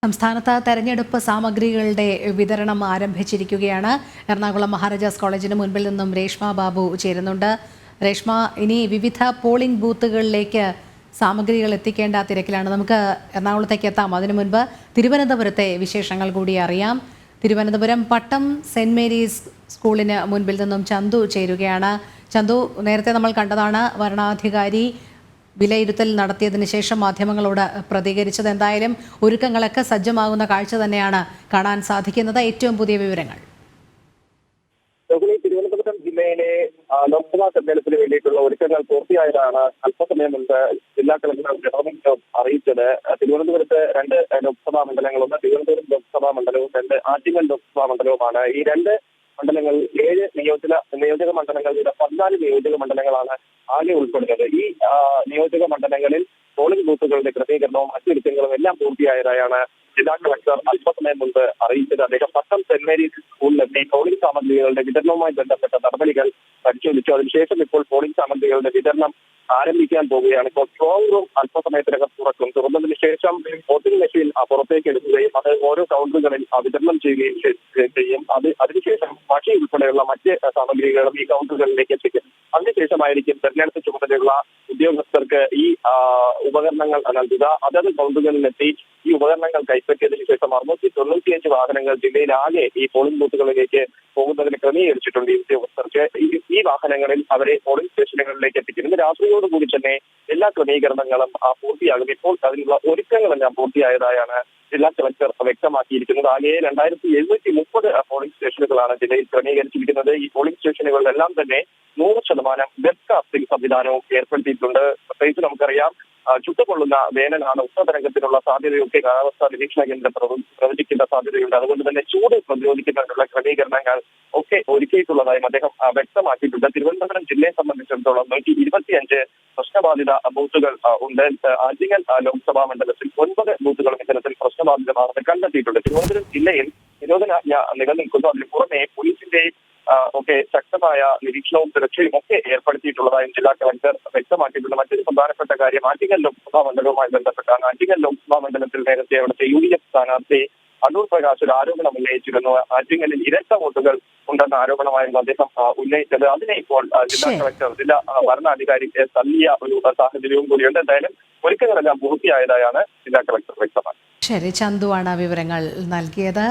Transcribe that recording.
സംസ്ഥാനത്ത് തെരഞ്ഞെടുപ്പ് സാമഗ്രികളുടെ വിതരണം ആരംഭിച്ചിരിക്കുകയാണ്. എറണാകുളം മഹാരാജാസ് കോളേജിന് മുൻപിൽ നിന്നും രേഷ്മ ബാബു ചേരുന്നുണ്ട്. രേഷ്മ, ഇനി വിവിധ പോളിംഗ് ബൂത്തുകളിലേക്ക് സാമഗ്രികൾ എത്തിക്കേണ്ട തിരക്കിലാണ്. നമുക്ക് എറണാകുളത്തേക്ക് എത്താം. അതിനു മുൻപ് തിരുവനന്തപുരത്തെ വിശേഷങ്ങൾ കൂടി അറിയാം. തിരുവനന്തപുരം പട്ടം സെന്റ് മേരീസ് സ്കൂളിന് മുൻപിൽ നിന്നും ചന്തു ചേരുകയാണ്. ചന്തു, നേരത്തെ നമ്മൾ കണ്ടതാണ് വരണാധികാരി വിലയിരുത്തൽ നടത്തിയതിന് ശേഷം മാധ്യമങ്ങളോട് പ്രതികരിച്ചത്. എന്തായാലും ഒരുക്കങ്ങളൊക്കെ സജ്ജമാകുന്ന കാഴ്ച തന്നെയാണ് കാണാൻ സാധിക്കുന്നത്. ഏറ്റവും പുതിയ വിവരങ്ങൾ. തിരുവനന്തപുരം ജില്ലയിലെ ലോക്സഭാ തെരഞ്ഞെടുപ്പിന് വേണ്ടിയിട്ടുള്ള ഒരുക്കങ്ങൾ പൂർത്തിയായതാണ് അല്പസമയം മുൻപ് ജില്ലാ കളക്ടർ അറിയിച്ചത്. തിരുവനന്തപുരത്ത് രണ്ട് ലോക്സഭാ മണ്ഡലങ്ങളുണ്ട്. തിരുവനന്തപുരം ലോക്സഭാ മണ്ഡലവും രണ്ട് ആറ്റിങ്ങൽ ലോക്സഭാ മണ്ഡലവുമാണ്. ഈ രണ്ട് മണ്ഡലങ്ങൾ 7 നിയോജക മണ്ഡലങ്ങളുടെ 14 നിയോജക മണ്ഡലങ്ങളാണ് ആകെ ഉൾപ്പെടുന്നത്. ഈ നിയോജക മണ്ഡലങ്ങളിൽ പോളിംഗ് ബൂത്തുകളുടെ ക്രമീകരണവും മറ്റൊരുക്കങ്ങളും എല്ലാം പൂർത്തിയായതായാണ് ജില്ലാ കളക്ടർ അല്പസമയം മുൻപ് അറിയിച്ചത്. അദ്ദേഹം പട്ടം സെന്റ് മേരീസ് സ്കൂളിലെത്തി പോളിംഗ് സാമഗ്രികളുടെ വിതരണവുമായി ബന്ധപ്പെട്ട നടപടികൾ പരിശോധിച്ചു. അതിനുശേഷം ഇപ്പോൾ പോളിംഗ് സാമഗ്രികളുടെ വിതരണം ആരംഭിക്കാൻ പോവുകയാണ്. ഇപ്പോൾ സ്ട്രോങ് റൂം അല്പസമയത്തിനകം തുറന്നതിന് ശേഷം വോട്ടിംഗ് മെഷീൻ പുറത്തേക്ക് എടുക്കുകയും അത് ഓരോ കൗണ്ടറുകളിൽ വിതരണം ചെയ്യുകയും ചെയ്യും. അതിനുശേഷം മഷി ഉൾപ്പെടെയുള്ള മറ്റ് സാമഗ്രികളും ഈ കൗണ്ടറുകളിലേക്ക് എത്തിക്കും. അതിനുശേഷമായിരിക്കും തെരഞ്ഞെടുപ്പ് ചുമതലയുള്ള ഉദ്യോഗസ്ഥർക്ക് ഈ ഉപകരണങ്ങൾ നൽകുക. അതത് കൗണ്ടറുകളിലെത്തി ഈ ഉപകരണങ്ങൾ കൈപ്പറ്റിയതിനു ശേഷം 695 വാഹനങ്ങൾ ജില്ലയിലാകെ ഈ പോളിംഗ് ബൂത്തുകളിലേക്ക് പോകുന്നതിന് ക്രമീകരിച്ചിട്ടുണ്ട്. ഈ ഉദ്യോഗസ്ഥർക്ക് ഈ വാഹനങ്ങളിൽ അവരെ പോളിംഗ് സ്റ്റേഷനുകളിലേക്ക് എത്തിക്കും. ഇന്ന് രാത്രിയോടുകൂടി തന്നെ എല്ലാ ക്രമീകരണങ്ങളും പൂർത്തിയാകും. ഇപ്പോൾ അതിനുള്ള ഒരുക്കങ്ങളെല്ലാം പൂർത്തിയായതായാണ് ജില്ലാ കളക്ടർ വ്യക്തമാക്കിയിരിക്കുന്നത്. ആകെ 2730 പോളിംഗ് സ്റ്റേഷനുകളാണ് ജില്ലയിൽ ക്രമീകരിച്ചിരിക്കുന്നത്. ഈ പോളിംഗ് സ്റ്റേഷനുകളിലെല്ലാം തന്നെ 100% വെബ് കാസ്റ്റിംഗ് സംവിധാനവും ഏർപ്പെടുത്തിയിട്ടുണ്ട്. പ്രത്യേകിച്ച് നമുക്കറിയാം, ചുട്ടുകൊള്ളുന്ന വേനലാണ്. ഉഷ്ണതരംഗത്തിനുള്ള സാധ്യതയൊക്കെ കാലാവസ്ഥാ നിരീക്ഷണ കേന്ദ്രം പ്രവചിക്കുന്ന സാധ്യതയുണ്ട്. അതുകൊണ്ട് തന്നെ ചൂട് പ്രതിരോധിക്കുന്നതിനുള്ള ക്രമീകരണങ്ങൾ ഒക്കെ ഒരുക്കിയിട്ടുള്ളതായും അദ്ദേഹം വ്യക്തമാക്കിയിട്ടുണ്ട്. തിരുവനന്തപുരം ജില്ലയെ സംബന്ധിച്ചിടത്തോളം 125 പ്രശ്നബാധിത ബൂത്തുകൾ ഉണ്ട്. ആറ്റിങ്ങൽ ലോക്സഭാ മണ്ഡലത്തിൽ 9 ബൂത്തുകളും ഇത്തരത്തിൽ പ്രശ്നബാധിതമാണെന്ന് കണ്ടെത്തിയിട്ടുണ്ട്. തിരുവനന്തപുരം ജില്ലയിൽ നിരോധനാജ്ഞ നിലനിൽക്കുന്നു. അതിന് പുറമെ പോലീസിന്റെയും ഒക്കെ ശക്തമായ നിരീക്ഷണവും സുരക്ഷയും ഒക്കെ ഏർപ്പെടുത്തിയിട്ടുള്ളതായും ജില്ലാ കളക്ടർ വ്യക്തമാക്കിയിട്ടുണ്ട്. മറ്റൊരു പ്രധാനപ്പെട്ട കാര്യം ആറ്റിങ്ങൽ ലോക്സഭാ മണ്ഡലവുമായി ബന്ധപ്പെട്ടാണ്. ആറ്റിങ്ങൽ ലോക്സഭാ മണ്ഡലത്തിൽ നേരത്തെ അവിടുത്തെ UDF സ്ഥാനാർത്ഥി അടൂർ പ്രകാശ് ഒരു ആരോപണം ഉന്നയിച്ചിരുന്നു. ആറ്റിങ്ങലിൽ ഇരട്ട വോട്ടുകൾ ഉണ്ടെന്ന ആരോപണമായിരുന്നു അദ്ദേഹം ഉന്നയിച്ചത്. അതിനെ ഇപ്പോൾ ജില്ലാ കളക്ടർ ജില്ലാ ഭരണാധികാരിക്ക് തള്ളിയ ഒരു സാഹചര്യവും കൂടിയുണ്ട്. എന്തായാലും ഒരുക്കങ്ങളെല്ലാം പൂർത്തിയായതായാണ് ജില്ലാ കളക്ടർ വ്യക്തമാക്കിയത്. ശരി, ചന്തുവാണ് വിവരങ്ങൾ നൽകിയത്.